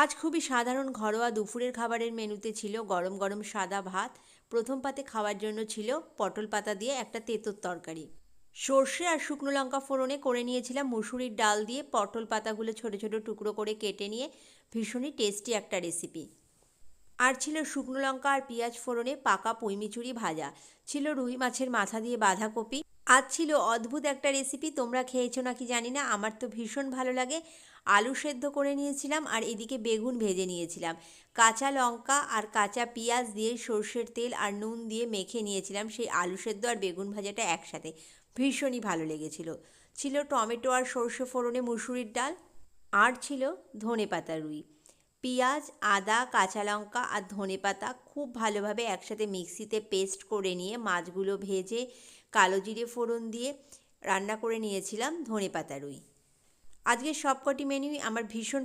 আজ খুবই সাধারণ ঘরোয়া দুপুরের খাবারের মেনুতে ছিল গরম গরম সাদা ভাত। প্রথম পাতে খাওয়ার জন্য ছিল পটল পাতা দিয়ে একটা তেঁতুর তরকারি। সর্ষে আর শুকনো লঙ্কা ফোড়নে করে নিয়েছিলাম মুসুরির ডাল দিয়ে পটল পাতাগুলো ছোট ছোট টুকরো করে কেটে নিয়ে ভীষণই টেস্টি একটা রেসিপি। আর ছিল শুকনো লঙ্কা আর পেঁয়াজ ফোড়নে পাকা পুঁইমিচুরি ভাজা। ছিল রুই মাছের মাথা দিয়ে বাঁধাকপি। আজ ছিল অদ্ভুত একটা রেসিপি, তোমরা খেয়েছো নাকি জানি না, আমার তো ভীষণ ভালো লাগে। আলু সেদ্ধ করে নিয়েছিলাম আর এদিকে বেগুন ভেজে নিয়েছিলাম। কাঁচা লঙ্কা আর কাঁচা পেঁয়াজ দিয়ে সর্ষের তেল আর নুন দিয়ে মেখে নিয়েছিলাম সেই আলু সেদ্ধ আর বেগুন ভাজাটা একসাথে। ভীষণই ভালো লেগেছিল। ছিল টমেটো আর সর্ষে ফোড়নে মুসুরির ডাল। আর ছিল ধনেপাতা রুই। পেঁয়াজ, আদা, কাঁচা লঙ্কা আর ধনেপাতা খুব ভালোভাবে একসাথে মিক্সিতে পেস্ট করে নিয়ে মাছগুলো ভেজে কালো জিরে ফোড়ন দিয়ে রান্না করে নিয়েছিলাম ধনেপাতা রুই। আজকের সবকটি মেনুই আমার ভীষণ